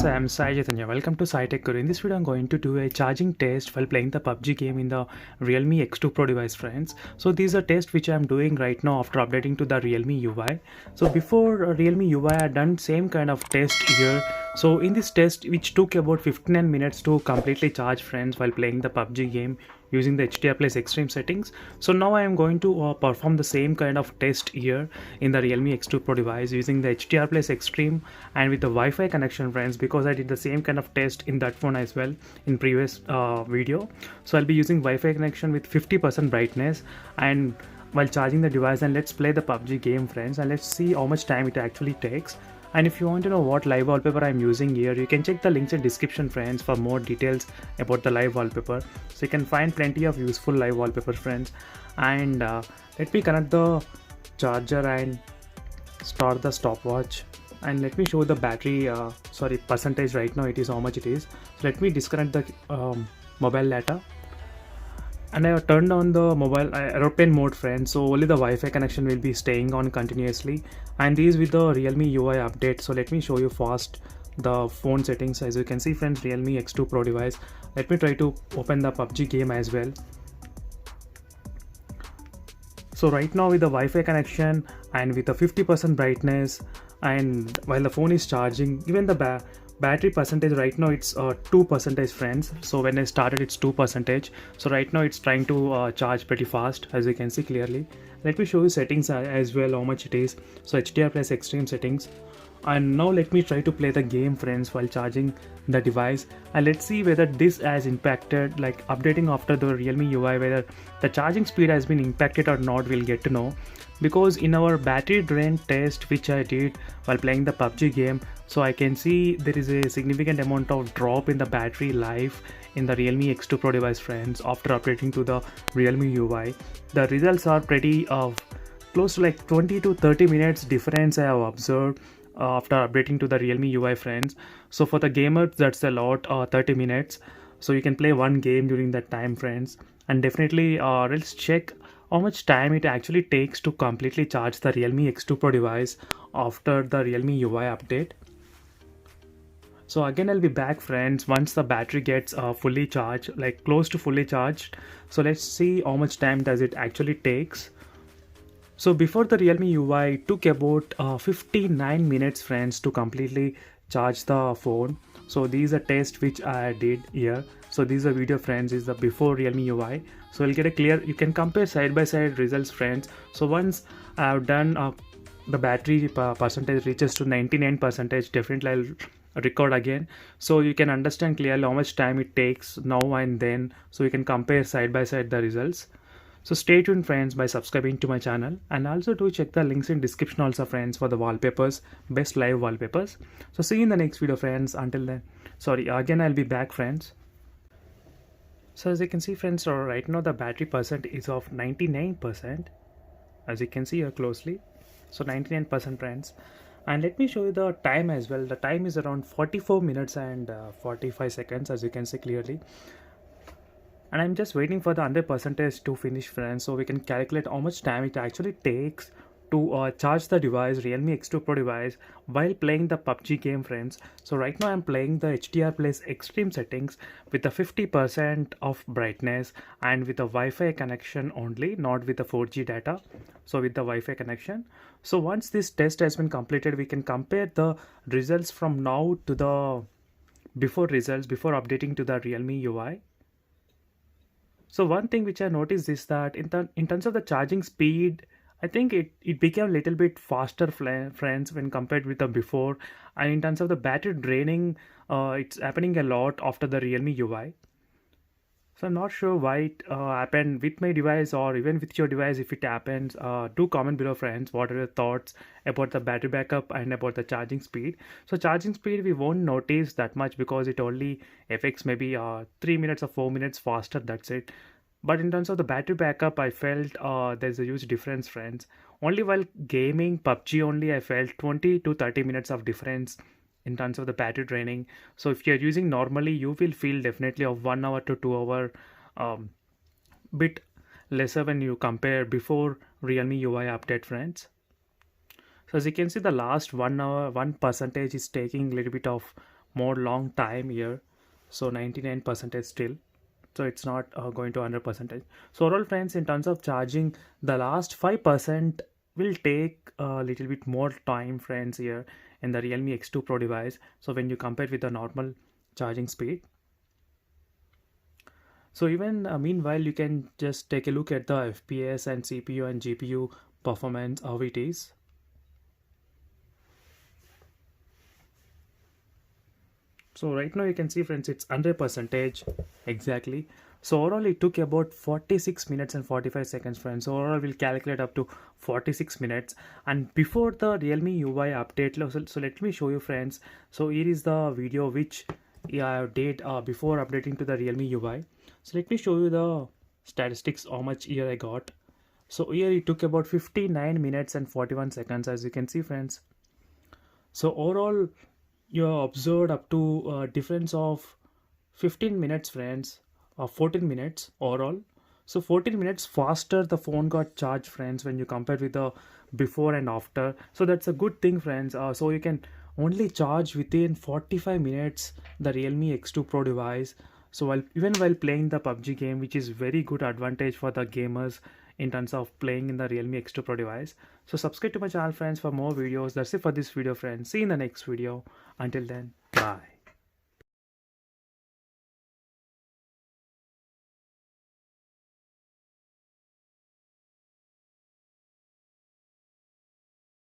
friends, I am Sai Chaitanya. Welcome to Sai Tech Guru. In this video, I'm going to do a charging test while playing the PUBG game in the Realme X2 Pro device, friends. So these are tests which I'm doing right now after updating to the Realme UI. So before Realme UI, I done same kind of test here. So in this test, which took about 59 minutes to completely charge, friends, while playing the PUBG game using the HDR Plus Extreme settings. So now I am going to perform the same kind of test here in the Realme X2 Pro device using the HDR Plus Extreme and with the Wi-Fi connection, friends, because I did the same kind of test in that phone as well in previous video. So I'll be using Wi-Fi connection with 50% brightness and while charging the device, and let's play the PUBG game, friends, and let's see how much time it actually takes. And if you want to know what live wallpaper I'm using here, you can check the links in description, friends, for more details about the live wallpaper. So you can find plenty of useful live wallpaper, friends. And let me connect the charger and start the stopwatch. And let me show the battery percentage right now. It is how much it is. So let me disconnect the mobile data. And I have turned on the mobile aeroplane mode, friends, so only the Wi-Fi connection will be staying on continuously, and these with the Realme UI update. So let me show you fast the phone settings. As you can see, friends, Realme X2 Pro device. Let me try to open the PUBG game as well. So right now with the Wi-Fi connection and with the 50% brightness, and while the phone is charging, even the battery percentage right now it's 2%, friends. So when I started it's 2%. So right now it's trying to charge pretty fast, as you can see clearly. Let me show you settings as well, how much it is. So HDR Plus Extreme settings. And now let me try to play the game, friends, while charging the device, and let's see whether this has impacted, like updating after the Realme UI, whether the charging speed has been impacted or not. We'll get to know, because in our battery drain test which I did while playing the PUBG game, so I can see there is a significant amount of drop in the battery life in the Realme X2 Pro device, friends, after updating to the Realme UI. The results are pretty close to like 20 to 30 minutes difference I have observed after updating to the Realme UI, friends. So for the gamers, that's a lot, 30 minutes. So you can play one game during that time, friends. And definitely let's check how much time it actually takes to completely charge the Realme X2 Pro device after the Realme UI update. So again, I'll be back, friends, once the battery gets fully charged, like close to fully charged. So let's see how much time does it actually takes. So before the Realme UI, it took about 59 minutes, friends, to completely charge the phone. So these are tests which I did here. So these are video, friends, is the before Realme UI. So you'll get a clear, you can compare side by side results, friends. So once I've done the battery percentage reaches to 99%, definitely I'll record again, so you can understand clearly how much time it takes now and then, so you can compare side by side the results. So stay tuned, friends, by subscribing to my channel, and also do check the links in description also, friends, for the wallpapers, best live wallpapers. So see you in the next video, friends. Until then, again I'll be back, friends. So as you can see, friends, so right now the battery percent is of 99%, as you can see here closely. So 99%, friends. And let me show you the time as well. The time is around 44 minutes and 45 seconds, as you can see clearly. And I'm just waiting for the 100% to finish, friends, so we can calculate how much time it actually takes to charge the device, Realme X2 Pro device, while playing the PUBG game, friends. So right now I'm playing the HDR Plus Extreme settings with the 50% of brightness and with the Wi-Fi connection only, not with the 4G data. So with the Wi-Fi connection. So once this test has been completed, we can compare the results from now to the before results, before updating to the Realme UI. So one thing which I noticed is that in terms of the charging speed, I think it became a little bit faster, friends, when compared with the before. And in terms of the battery draining, it's happening a lot after the Realme UI. So I'm not sure why it happened with my device or even with your device. If it happens, do comment below, friends, what are your thoughts about the battery backup and about the charging speed. So charging speed we won't notice that much because it only affects maybe 3 minutes or 4 minutes faster, that's it. But in terms of the battery backup, I felt there's a huge difference, friends. Only while gaming PUBG only I felt 20 to 30 minutes of difference in terms of the battery draining. So if you're using normally, you will feel definitely of 1 hour to 2 hour bit lesser when you compare before Realme UI update, friends. So as you can see, the last 1 hour 1% is taking a little bit of more long time here, so 99% still, so it's not going to 100%. So overall friends, in terms of charging, the last 5% will take a little bit more time friends here in the Realme X2 Pro device, so when you compare with the normal charging speed. So even meanwhile, you can just take a look at the FPS and CPU and GPU performance, how it is. So right now you can see friends, it's 100% exactly. So overall it took about 46 minutes and 45 seconds friends. So overall we'll calculate up to 46 minutes. And before the Realme UI update, so let me show you friends. So here is the video which I did before updating to the Realme UI. So let me show you the statistics, how much here I got. So here it took about 59 minutes and 41 seconds, as you can see friends. So overall you have observed up to a difference of 15 minutes friends, or 14 minutes overall. So 14 minutes faster the phone got charged friends when you compare with the before and after. So that's a good thing friends. So you can only charge within 45 minutes the Realme X2 Pro device. So even while playing the PUBG game, which is very good advantage for the gamers in terms of playing in the Realme X2 Pro device. So subscribe to my channel friends for more videos. That's it for this video friends. See you in the next video. Until then, bye.